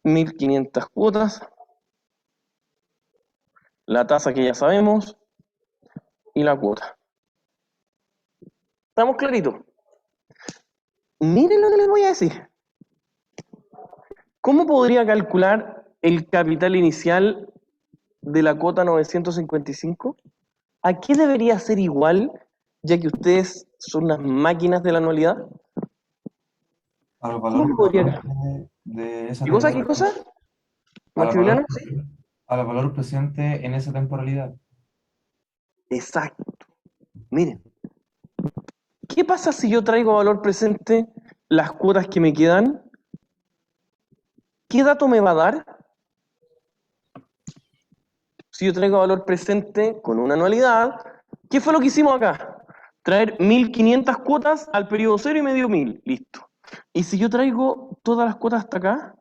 1.500 cuotas. La tasa que ya sabemos y la cuota. ¿Estamos claritos? Miren lo que les voy a decir. ¿Cómo podría calcular el capital inicial de la cuota 955? ¿A qué debería ser igual, ya que ustedes son unas máquinas de la anualidad? A los ¿Cómo valores podría? de esa ¿Qué cosa? temporalidad. ¿Qué cosa? A los ¿Maximiliano? valores presentes en esa temporalidad. Exacto. Miren. ¿Qué pasa si yo traigo a valor presente las cuotas que me quedan? ¿Qué dato me va a dar? Si yo traigo a valor presente con una anualidad, ¿qué fue lo que hicimos acá? Traer 1.500 cuotas al periodo 0 y me dio 1.000. Listo. ¿Y si yo traigo todas las cuotas hasta acá?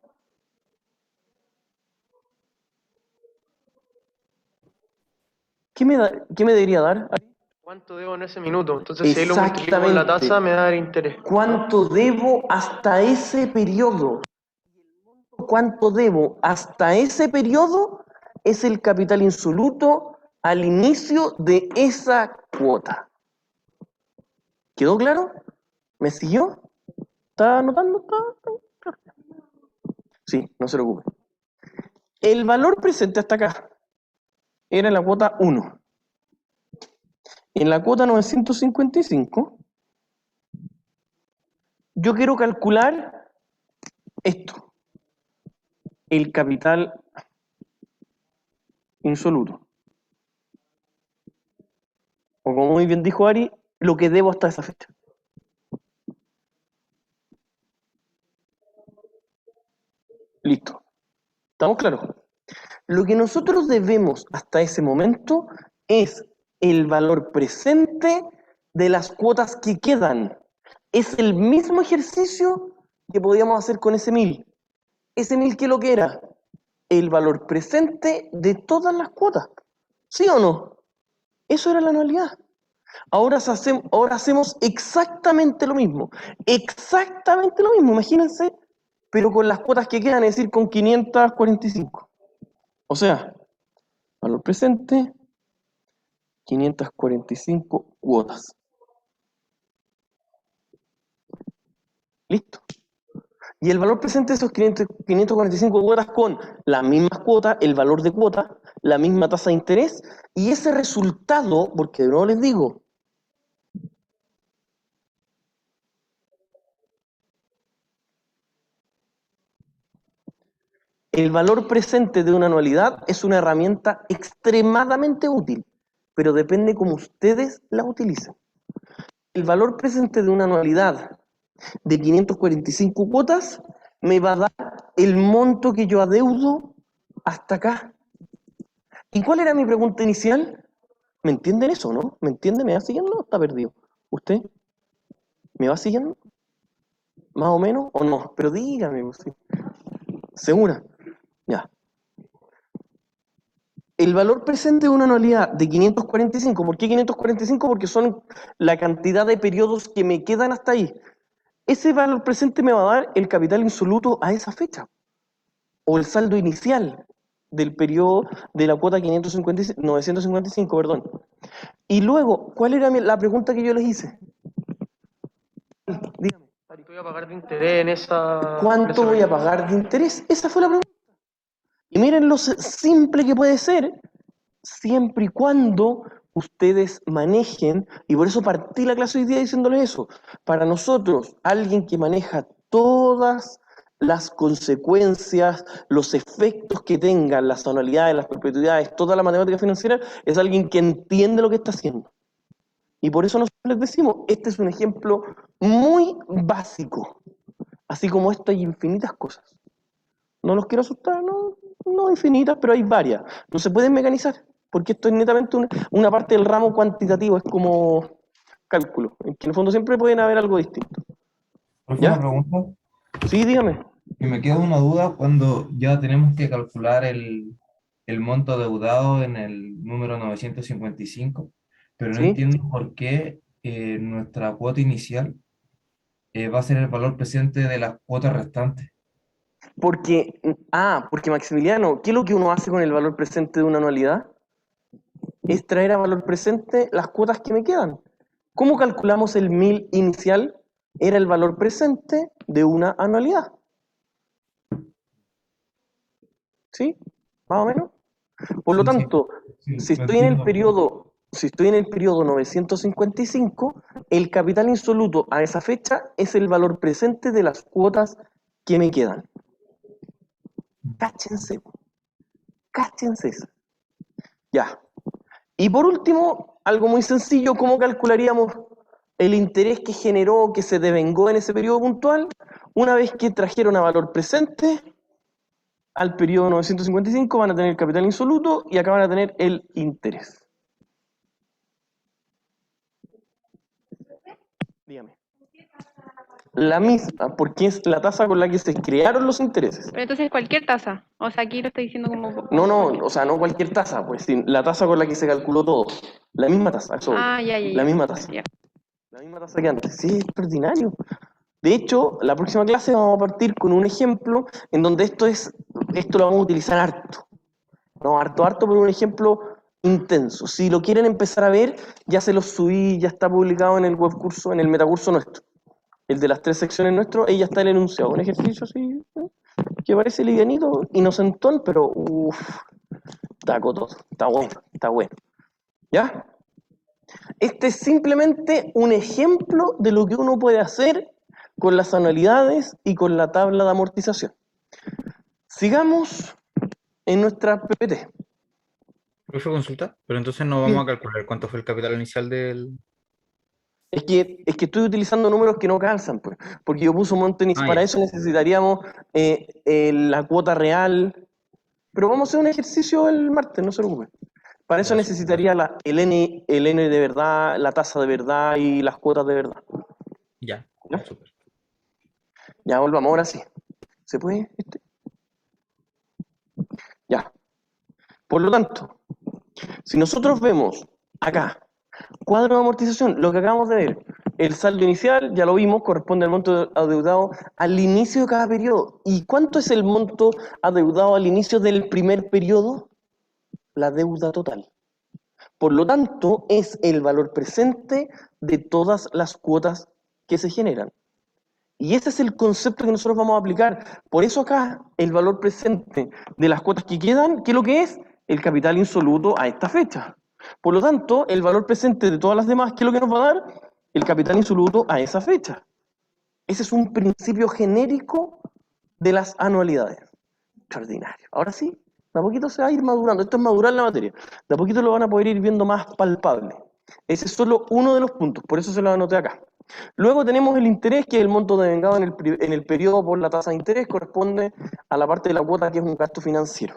¿Qué me debería dar? ¿Cuánto debo en ese minuto? Entonces, si ahí lo multiplico con la tasa, me da el interés. ¿Cuánto debo hasta ese periodo? ¿Cuánto debo hasta ese periodo? Es el capital insoluto al inicio de esa cuota. ¿Quedó claro? ¿Me siguió? ¿Está anotando? Sí, no se preocupe. El valor presente hasta acá era la cuota 1. En la cuota 955, yo quiero calcular esto, el capital insoluto. O como muy bien dijo Ari, lo que debo hasta esa fecha. Listo. ¿Estamos claros? Lo que nosotros debemos hasta ese momento es el valor presente de las cuotas que quedan. Es el mismo ejercicio que podíamos hacer con ese 1.000. Ese 1.000, ¿qué es lo que era? El valor presente de todas las cuotas. ¿Sí o no? Eso era la anualidad. Ahora hacemos exactamente lo mismo. Exactamente lo mismo, imagínense, pero con las cuotas que quedan, es decir, con 545. O sea, valor presente, 545 cuotas. Listo. Y el valor presente de esos 545 cuotas con las mismas cuotas, el valor de cuota, la misma tasa de interés, y ese resultado, porque de nuevo les digo, el valor presente de una anualidad es una herramienta extremadamente útil, pero depende cómo ustedes la utilicen. el valor presente de una anualidad de 545 cuotas me va a dar el monto que yo adeudo hasta acá. ¿Y cuál era mi pregunta inicial? ¿Me entienden eso, no? ¿Me entiende? ¿Me va siguiendo o está perdido? ¿Usted? ¿Me va siguiendo? ¿Más o menos? ¿O no? Pero dígame, pues, sí. ¿Segura? Ya. El valor presente de una anualidad de 545, ¿por qué 545? Porque son la cantidad de periodos que me quedan hasta ahí. Ese valor presente me va a dar el capital insoluto a esa fecha, o el saldo inicial del periodo de la cuota 955, perdón. Y luego, ¿cuál era la pregunta que yo les hice? Dígame. ¿Cuánto voy a pagar de interés en esa? ¿Cuánto voy a pagar de interés? Esa fue la pregunta. Y miren lo simple que puede ser, siempre y cuando ustedes manejen, y por eso partí la clase hoy día diciéndoles eso, para nosotros, alguien que maneja todas las consecuencias, los efectos que tengan las anualidades, las perpetuidades, toda la matemática financiera, es alguien que entiende lo que está haciendo. Y por eso nosotros les decimos, este es un ejemplo muy básico, así como esto hay infinitas cosas. No los quiero asustar, no infinitas, pero hay varias. No se pueden mecanizar, porque esto es netamente una parte del ramo cuantitativo, es como cálculo, en que en el fondo siempre pueden haber algo distinto. Profe, una ¿Ya? pregunta. Sí, dígame. Que me queda una duda cuando ya tenemos que calcular el monto adeudado en el número 955, pero no ¿Sí? entiendo por qué nuestra cuota inicial va a ser el valor presente de las cuotas restantes. Porque Maximiliano, ¿qué es lo que uno hace con el valor presente de una anualidad? Es traer a valor presente las cuotas que me quedan. ¿Cómo calculamos el 1000 inicial? Era el valor presente de una anualidad. ¿Sí? ¿Más o menos? Por lo Sí, sí, tanto, sí, si lo estoy en el entiendo. periodo 955, el capital insoluto a esa fecha es el valor presente de las cuotas que me quedan. Cáchense, cáchense eso. Ya. Y por último, algo muy sencillo, ¿cómo calcularíamos el interés que generó, que se devengó en ese periodo puntual? Una vez que trajeron a valor presente al periodo 955, van a tener el capital insoluto y acá van a tener el interés. Dígame. La misma, porque es la tasa con la que se crearon los intereses. Pero entonces cualquier tasa. O sea, aquí lo estoy diciendo como... No, o sea, no cualquier tasa, pues sí, la tasa con la que se calculó todo. La misma tasa, eso voy. Ah, ya, ya, La ya. misma tasa. Ya. La misma tasa que antes. Sí, es extraordinario. De hecho, la próxima clase vamos a partir con un ejemplo en donde esto lo vamos a utilizar harto. No, harto, pero un ejemplo intenso. Si lo quieren empezar a ver, ya se los subí, ya está publicado en el webcurso, en el metacurso nuestro. El de las 3 secciones nuestro, ahí ya está el enunciado. Un ejercicio así, que parece livianito, inocentón, pero está cotoso, está bueno. ¿Ya? Este es simplemente un ejemplo de lo que uno puede hacer con las anualidades y con la tabla de amortización. Sigamos en nuestra PPT. Profe, consulta, pero entonces no vamos a calcular cuánto fue el capital inicial del... Es que estoy utilizando números que no calzan, pues, porque yo puse un monto inicial. Para ya. eso necesitaríamos la cuota real. Pero vamos a hacer un ejercicio el martes, no se preocupen. Para eso Ya, necesitaría el N de verdad, la tasa de verdad y las cuotas de verdad. ya, ¿Ya? súper. Ya volvamos, ahora sí. ¿Se puede? Ya. Por lo tanto, si nosotros vemos acá, cuadro de amortización, lo que acabamos de ver, el saldo inicial, ya lo vimos, corresponde al monto adeudado al inicio de cada periodo. ¿Y cuánto es el monto adeudado al inicio del primer periodo? La deuda total. Por lo tanto, es el valor presente de todas las cuotas que se generan. Y ese es el concepto que nosotros vamos a aplicar. Por eso acá, el valor presente de las cuotas que quedan, ¿qué es lo que es? El capital insoluto a esta fecha. Por lo tanto, el valor presente de todas las demás, ¿qué es lo que nos va a dar? El capital insoluto a esa fecha. Ese es un principio genérico de las anualidades. Extraordinario. Ahora sí, de a poquito se va a ir madurando. Esto es madurar la materia. De a poquito lo van a poder ir viendo más palpable. Ese es solo uno de los puntos, por eso se lo anoté acá. Luego tenemos el interés, que es el monto devengado en el periodo por la tasa de interés, corresponde a la parte de la cuota que es un gasto financiero.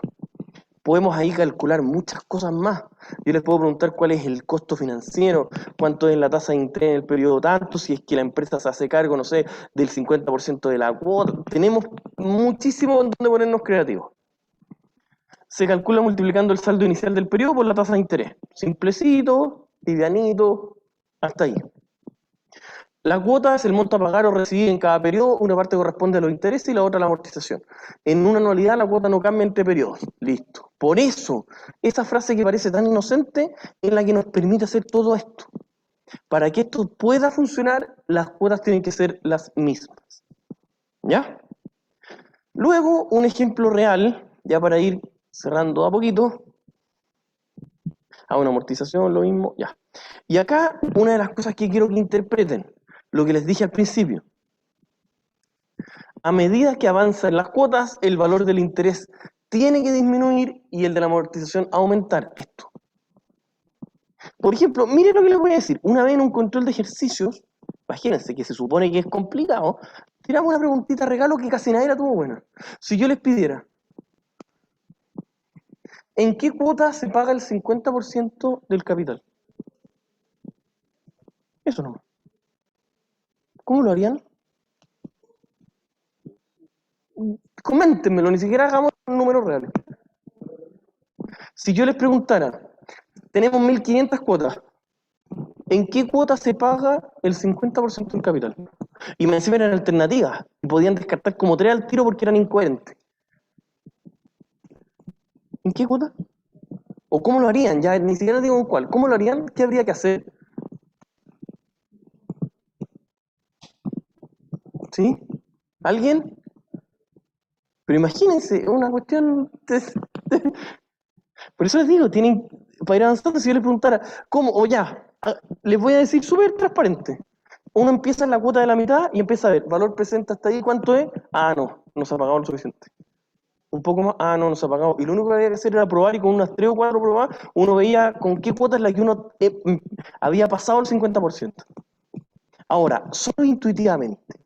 Podemos ahí calcular muchas cosas más. Yo les puedo preguntar cuál es el costo financiero, cuánto es la tasa de interés en el periodo tanto, si es que la empresa se hace cargo, no sé, del 50% de la cuota. Tenemos muchísimo donde ponernos creativos. Se calcula multiplicando el saldo inicial del periodo por la tasa de interés. Simplecito, livianito, hasta ahí. La cuota es el monto a pagar o recibir en cada periodo, una parte corresponde a los intereses y la otra a la amortización. En una anualidad la cuota no cambia entre periodos. Listo. Por eso, esa frase que parece tan inocente es la que nos permite hacer todo esto. Para que esto pueda funcionar, las cuotas tienen que ser las mismas. ¿Ya? Luego, un ejemplo real, ya para ir cerrando a poquito. A una amortización, lo mismo, ya. Y acá, una de las cosas que quiero que interpreten, lo que les dije al principio. A medida que avanzan las cuotas, el valor del interés tiene que disminuir y el de la amortización aumentar. Esto. Por ejemplo, miren lo que les voy a decir. Una vez en un control de ejercicios, imagínense que se supone que es complicado, tiramos una preguntita regalo que casi nadie la tuvo buena. Si yo les pidiera, ¿en qué cuota se paga el 50% del capital? Eso nomás. ¿Cómo lo harían? Coméntenmelo, ni siquiera hagamos números reales. Si yo les preguntara, tenemos 1.500 cuotas, ¿en qué cuota se paga el 50% del capital? Y me encima eran alternativas, y podían descartar como 3 al tiro porque eran incoherentes. ¿En qué cuota? ¿O cómo lo harían? Ya ni siquiera digo en cuál. ¿Cómo lo harían? ¿Qué habría que hacer? ¿Sí? ¿Alguien? Pero imagínense, una cuestión... Por eso les digo, tienen, para ir avanzando, si yo les preguntara, ¿cómo? O ya, les voy a decir súper transparente. Uno empieza en la cuota de la mitad y empieza a ver, valor presente hasta ahí, ¿cuánto es? Ah, no se ha pagado lo suficiente. Un poco más, ah, no se ha pagado. Y lo único que había que hacer era probar, y con unas 3 o 4 pruebas, uno veía con qué cuota es la que uno había pasado el 50%. Ahora, solo intuitivamente,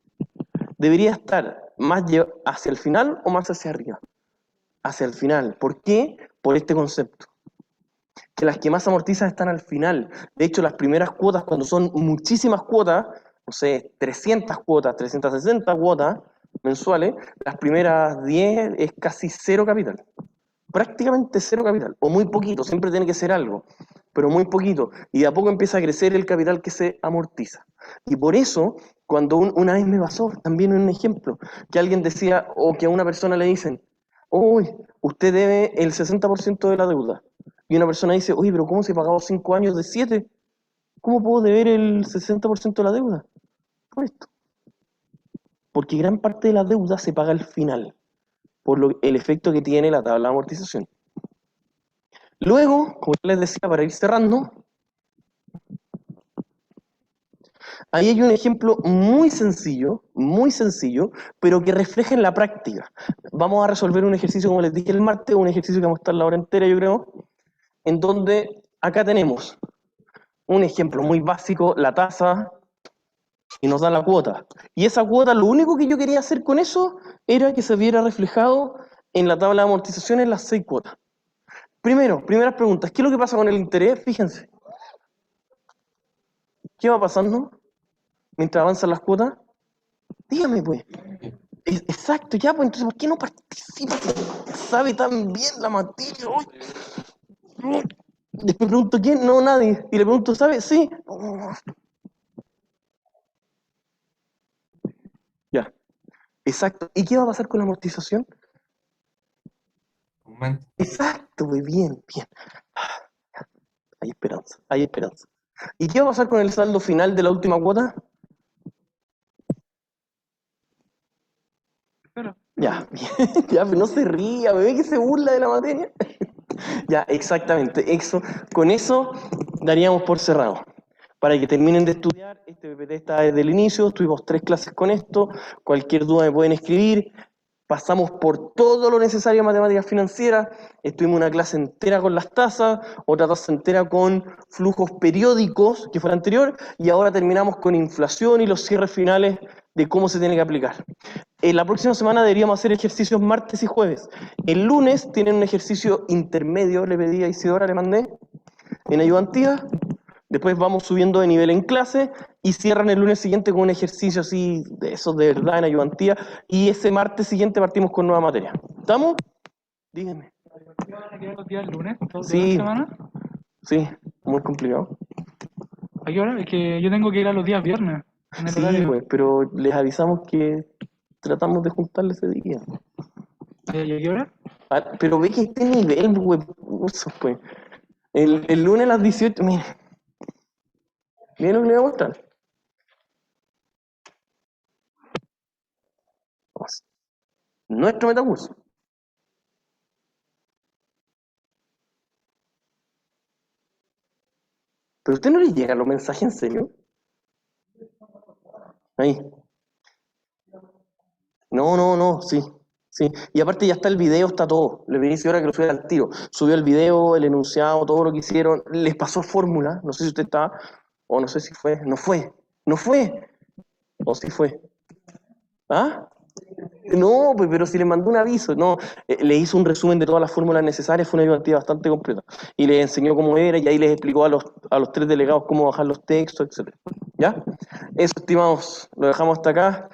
¿debería estar más hacia el final o más hacia arriba? Hacia el final. ¿Por qué? Por este concepto. Que las que más amortizan están al final. De hecho, las primeras cuotas, cuando son muchísimas cuotas, no sé, 300 cuotas, 360 cuotas mensuales, las primeras 10 es casi cero capital. Prácticamente cero capital, o muy poquito, siempre tiene que ser algo, pero muy poquito. Y de a poco empieza a crecer el capital que se amortiza. Y por eso, cuando una vez me pasó, también un ejemplo, que alguien decía, o que a una persona le dicen, uy, usted debe el 60% de la deuda. Y una persona dice, oye, pero ¿cómo se pagado 5 años de 7? ¿Cómo puedo deber el 60% de la deuda? Por esto. Porque gran parte de la deuda se paga al final, por el efecto que tiene la tabla de amortización. Luego, como les decía, para ir cerrando, ahí hay un ejemplo muy sencillo, pero que refleja en la práctica. Vamos a resolver un ejercicio, como les dije el martes, un ejercicio que vamos a estar la hora entera, yo creo, en donde acá tenemos un ejemplo muy básico, la tasa, y nos da la cuota. Y esa cuota, lo único que yo quería hacer con eso era que se viera reflejado en la tabla de amortizaciones las 6 cuotas. Primero, primeras preguntas, ¿qué es lo que pasa con el interés? Fíjense. ¿Qué va pasando mientras avanzan las cuotas? Dígame, pues. Exacto, ya, pues entonces, ¿por qué no participa? ¿Sabe tan bien la materia? Después pregunto, ¿quién? No, nadie. Y le pregunto, ¿sabe? Sí. Ya, exacto. ¿Y qué va a pasar con la amortización? Aumenta. Exacto, muy bien, bien. Hay esperanza, hay esperanza. ¿Y qué va a pasar con el saldo final de la última cuota? Pero, Ya, bien, ya, pero no se ría, me ve que se burla de la materia. Ya, exactamente, con eso daríamos por cerrado. Para que terminen de estudiar, este PPT está desde el inicio, tuvimos 3 clases con esto, cualquier duda me pueden escribir. pasamos por todo lo necesario en matemáticas financieras, estuvimos una clase entera con las tasas, otra clase entera con flujos periódicos, que fue la anterior, y ahora terminamos con inflación y los cierres finales de cómo se tiene que aplicar. En la próxima semana deberíamos hacer ejercicios martes y jueves. El lunes tienen un ejercicio intermedio, le pedí a Isidora, le mandé, en ayudantía. Después vamos subiendo de nivel en clase y cierran el lunes siguiente con un ejercicio así, de esos de verdad en ayudantía. Y ese martes siguiente partimos con nueva materia. ¿Estamos? Díganme. ¿Van a quedar los días lunes, toda la Sí, semana? sí, muy complicado. ¿A qué hora? Es que yo tengo que ir a los días viernes, en el Sí, horario. pues, pero les avisamos que tratamos de juntarle ese día. ¿Y a qué hora? Ah, pero ve que este nivel, güey, eso, pues. El lunes a las 18, mire. Miren lo que le voy a mostrar. Vamos. Nuestro metacurso. ¿Pero a usted no le llegan los mensajes en serio? Ahí. No, sí. Sí. Y aparte ya está el video, está todo. Le pedí ahora que lo subiera al tiro. Subió el video, el enunciado, todo lo que hicieron. Les pasó fórmula. No sé si usted está, o no sé si fue. No fue. No fue. O sí fue. ¿Ah? No, pues, pero si le mandó un aviso, no, le hizo un resumen de todas las fórmulas necesarias, fue una ayudantia bastante completa. Y les enseñó cómo era, y ahí les explicó a los tres delegados cómo bajar los textos, etc. ¿Ya? Eso, estimados, lo dejamos hasta acá.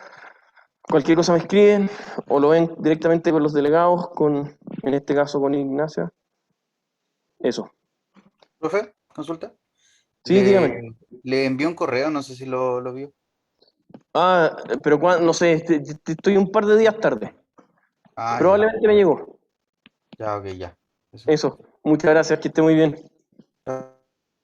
Cualquier cosa me escriben, o lo ven directamente con los delegados, en este caso con Ignacia. Eso. Profe, consulta. Sí, dígame. Le envió un correo, no sé si lo vio. Ah, pero no sé, estoy un par de días tarde. Ah, ya, Probablemente me llegó. ya, ok, ya. Eso. Muchas gracias, que esté muy bien. Eso.